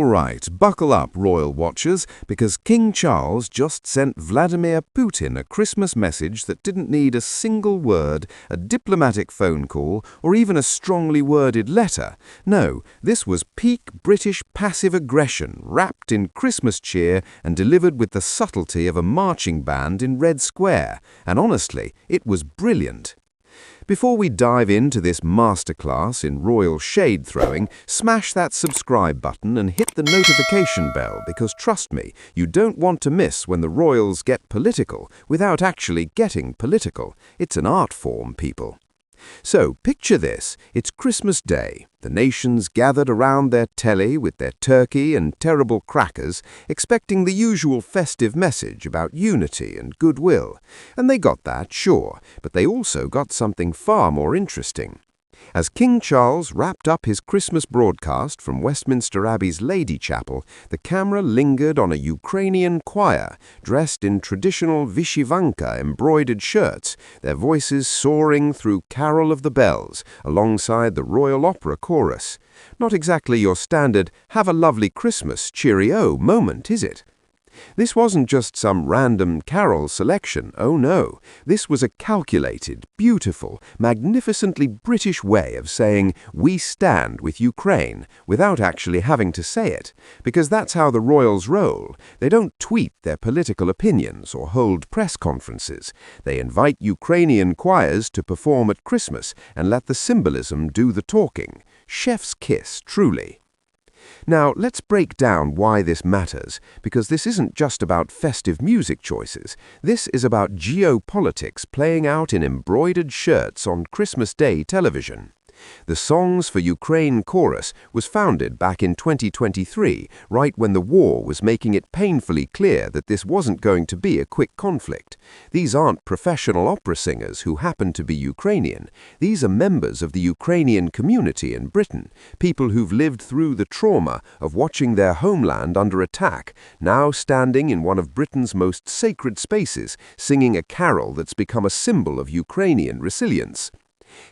right, buckle up, royal watchers, because King Charles just sent Vladimir Putin a Christmas message that didn't need a single word, a diplomatic phone call, or even a strongly worded letter. No, this was peak British passive aggression, wrapped in Christmas cheer and delivered with the subtlety of a marching band in Red Square. And honestly, it was brilliant. Before we dive into this masterclass in royal shade throwing, smash that subscribe button and hit the notification bell because trust me, you don't want to miss when the royals get political without actually getting political. It's an art form, people. So, picture this. It's Christmas Day. The nation's gathered around their telly with their turkey and terrible crackers, expecting the usual festive message about unity and goodwill. And they got that, sure, but they also got something far more interesting. As King Charles wrapped up his Christmas broadcast from Westminster Abbey's Lady Chapel, the camera lingered on a Ukrainian choir dressed in traditional vyshyvanka embroidered shirts, their voices soaring through Carol of the Bells alongside the Royal Opera chorus. Not exactly your standard, have a lovely Christmas, cheerio moment, is it? This wasn't just some random carol selection, oh no. This was a calculated, beautiful, magnificently British way of saying, "We stand with Ukraine," without actually having to say it. Because that's how the royals roll. They don't tweet their political opinions or hold press conferences. They invite Ukrainian choirs to perform at Christmas and let the symbolism do the talking. Chef's kiss, truly. Now, let's break down why this matters, because this isn't just about festive music choices. This is about geopolitics playing out in embroidered shirts on Christmas Day television. The Songs for Ukraine chorus was founded back in 2023, right when the war was making it painfully clear that this wasn't going to be a quick conflict. These aren't professional opera singers who happen to be Ukrainian. These are members of the Ukrainian community in Britain, people who've lived through the trauma of watching their homeland under attack, now standing in one of Britain's most sacred spaces, singing a carol that's become a symbol of Ukrainian resilience.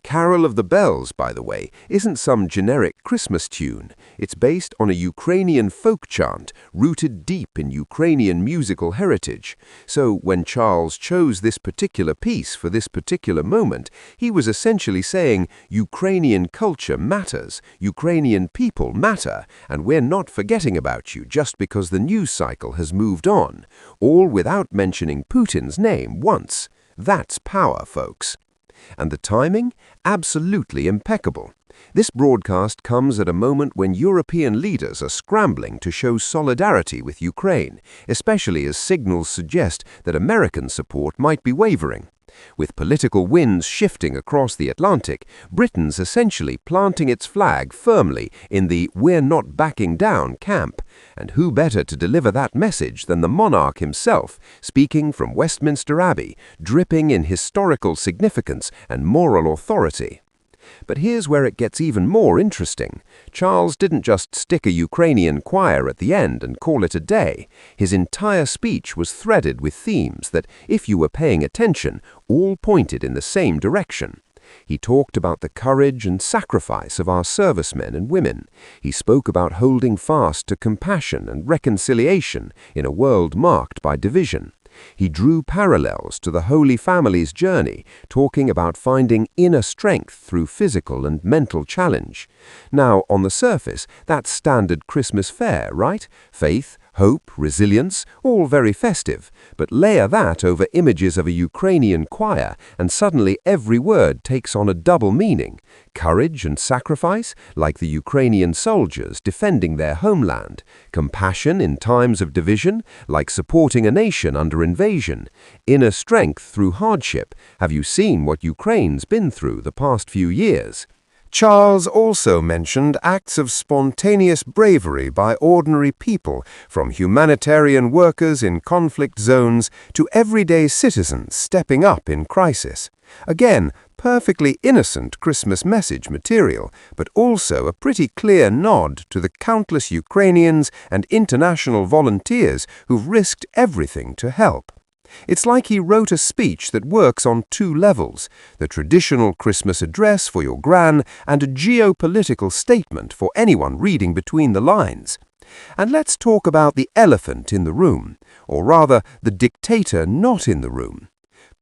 Carol of the Bells, by the way, isn't some generic Christmas tune. It's based on a Ukrainian folk chant rooted deep in Ukrainian musical heritage. So when Charles chose this particular piece for this particular moment, he was essentially saying Ukrainian culture matters, Ukrainian people matter, and we're not forgetting about you just because the news cycle has moved on, all without mentioning Putin's name once. That's power, folks. And the timing? Absolutely impeccable. This broadcast comes at a moment when European leaders are scrambling to show solidarity with Ukraine, especially as signals suggest that American support might be wavering. With political winds shifting across the Atlantic, Britain's essentially planting its flag firmly in the "we're not backing down" camp. And who better to deliver that message than the monarch himself, speaking from Westminster Abbey, dripping in historical significance and moral authority. But here's where it gets even more interesting. Charles didn't just stick a Ukrainian choir at the end and call it a day. His entire speech was threaded with themes that, if you were paying attention, all pointed in the same direction. He talked about the courage and sacrifice of our servicemen and women. He spoke about holding fast to compassion and reconciliation in a world marked by division. He drew parallels to the Holy Family's journey, talking about finding inner strength through physical and mental challenge. Now, on the surface, that's standard Christmas fare, right? Faith, hope, resilience, all very festive. But layer that over images of a Ukrainian choir, and suddenly every word takes on a double meaning. Courage and sacrifice, like the Ukrainian soldiers defending their homeland. Compassion in times of division, like supporting a nation under invasion. Inner strength through hardship. Have you seen what Ukraine's been through the past few years? Charles also mentioned acts of spontaneous bravery by ordinary people, from humanitarian workers in conflict zones to everyday citizens stepping up in crisis. Again, perfectly innocent Christmas message material, but also a pretty clear nod to the countless Ukrainians and international volunteers who've risked everything to help. It's like he wrote a speech that works on two levels, the traditional Christmas address for your gran and a geopolitical statement for anyone reading between the lines. And let's talk about the elephant in the room, or rather, the dictator not in the room.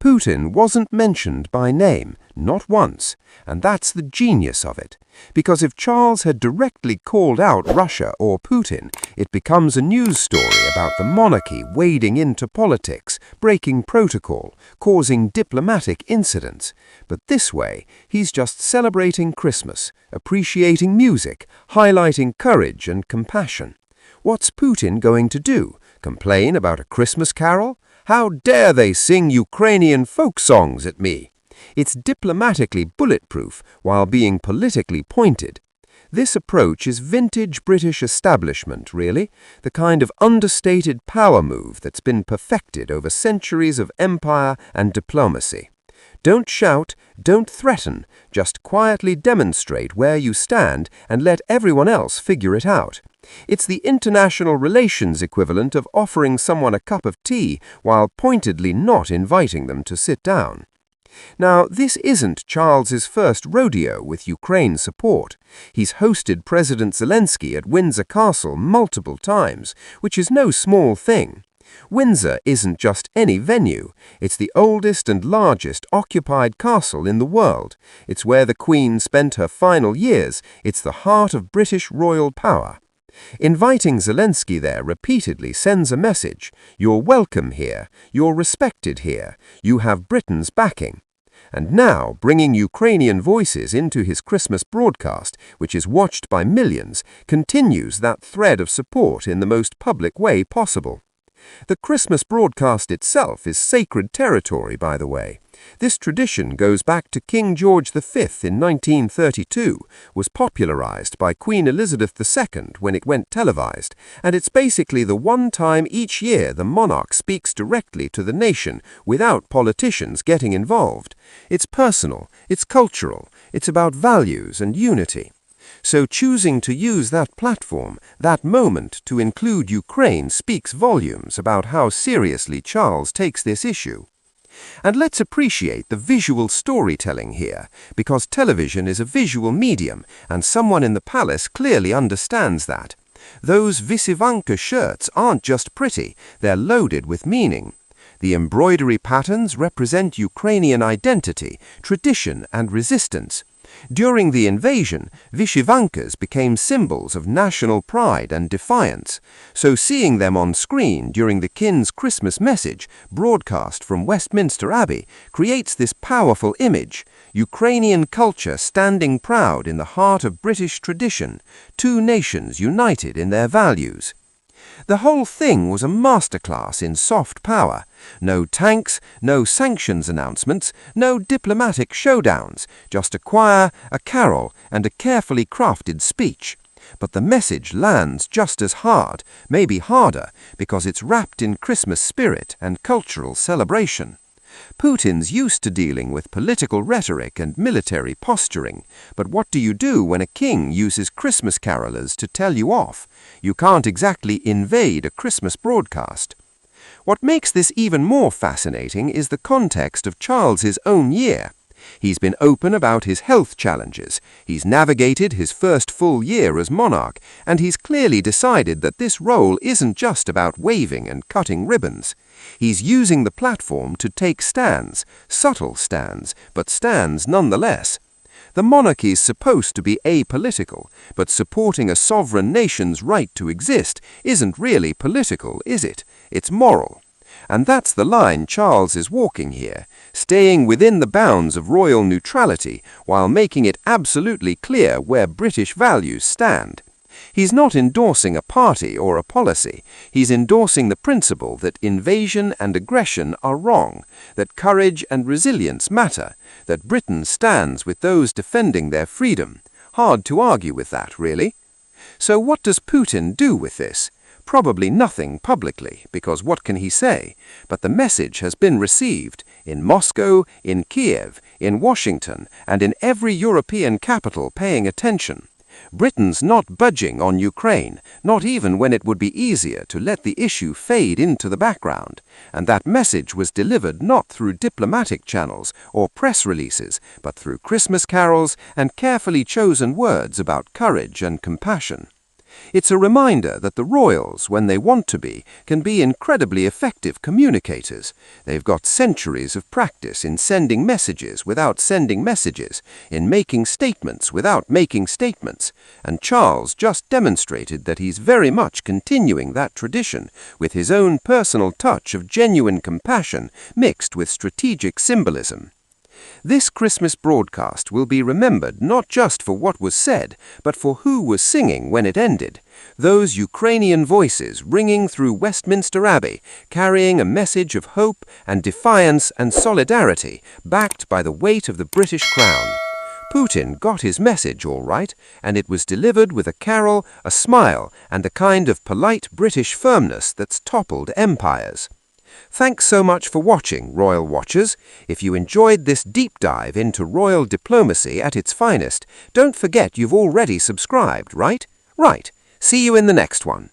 Putin wasn't mentioned by name, not once, and that's the genius of it. Because if Charles had directly called out Russia or Putin, it becomes a news story about the monarchy wading into politics, breaking protocol, causing diplomatic incidents. But this way, he's just celebrating Christmas, appreciating music, highlighting courage and compassion. What's Putin going to do? Complain about a Christmas carol? How dare they sing Ukrainian folk songs at me? It's diplomatically bulletproof while being politically pointed. This approach is vintage British establishment, really, the kind of understated power move that's been perfected over centuries of empire and diplomacy. Don't shout, don't threaten, just quietly demonstrate where you stand and let everyone else figure it out. It's the international relations equivalent of offering someone a cup of tea while pointedly not inviting them to sit down. Now, this isn't Charles's first rodeo with Ukraine support. He's hosted President Zelensky at Windsor Castle multiple times, which is no small thing. Windsor isn't just any venue. It's the oldest and largest occupied castle in the world. It's where the Queen spent her final years. It's the heart of British royal power. Inviting Zelensky there repeatedly sends a message. You're welcome here. You're respected here. You have Britain's backing. And now, bringing Ukrainian voices into his Christmas broadcast, which is watched by millions, continues that thread of support in the most public way possible. The Christmas broadcast itself is sacred territory, by the way. This tradition goes back to King George V in 1932, was popularized by Queen Elizabeth II when it went televised, and it's basically the one time each year the monarch speaks directly to the nation without politicians getting involved. It's personal, it's cultural, it's about values and unity. So choosing to use that platform, that moment, to include Ukraine speaks volumes about how seriously Charles takes this issue. And let's appreciate the visual storytelling here, because television is a visual medium, and someone in the palace clearly understands that. Those Vysyvanka shirts aren't just pretty, they're loaded with meaning. The embroidery patterns represent Ukrainian identity, tradition, and resistance. During the invasion, Vysyvankas became symbols of national pride and defiance, so seeing them on screen during the King's Christmas message, broadcast from Westminster Abbey, creates this powerful image, Ukrainian culture standing proud in the heart of British tradition, two nations united in their values. The whole thing was a masterclass in soft power. No tanks, no sanctions announcements, no diplomatic showdowns, just a choir, a carol, and a carefully crafted speech. But the message lands just as hard, maybe harder, because it's wrapped in Christmas spirit and cultural celebration. Putin's used to dealing with political rhetoric and military posturing, but what do you do when a king uses Christmas carolers to tell you off? You can't exactly invade a Christmas broadcast. What makes this even more fascinating is the context of Charles's own year. He's been open about his health challenges, he's navigated his first full year as monarch, and he's clearly decided that this role isn't just about waving and cutting ribbons. He's using the platform to take stands, subtle stands, but stands nonetheless. The monarchy's supposed to be apolitical, but supporting a sovereign nation's right to exist isn't really political, is it? It's moral. And that's the line Charles is walking here, staying within the bounds of royal neutrality while making it absolutely clear where British values stand. He's not endorsing a party or a policy. He's endorsing the principle that invasion and aggression are wrong, that courage and resilience matter, that Britain stands with those defending their freedom. Hard to argue with that, really. So what does Putin do with this? Probably nothing publicly, because what can he say? But the message has been received in Moscow, in Kiev, in Washington, and in every European capital paying attention. Britain's not budging on Ukraine, not even when it would be easier to let the issue fade into the background. And that message was delivered not through diplomatic channels or press releases, but through Christmas carols and carefully chosen words about courage and compassion. It's a reminder that the royals, when they want to be, can be incredibly effective communicators. They've got centuries of practice in sending messages without sending messages, in making statements without making statements, and Charles just demonstrated that he's very much continuing that tradition with his own personal touch of genuine compassion mixed with strategic symbolism. This Christmas broadcast will be remembered not just for what was said, but for who was singing when it ended. Those Ukrainian voices ringing through Westminster Abbey, carrying a message of hope and defiance and solidarity, backed by the weight of the British crown. Putin got his message all right, and it was delivered with a carol, a smile, and a kind of polite British firmness that's toppled empires. Thanks so much for watching, Royal Watchers. If you enjoyed this deep dive into royal diplomacy at its finest, don't forget you've already subscribed, right? Right. See you in the next one.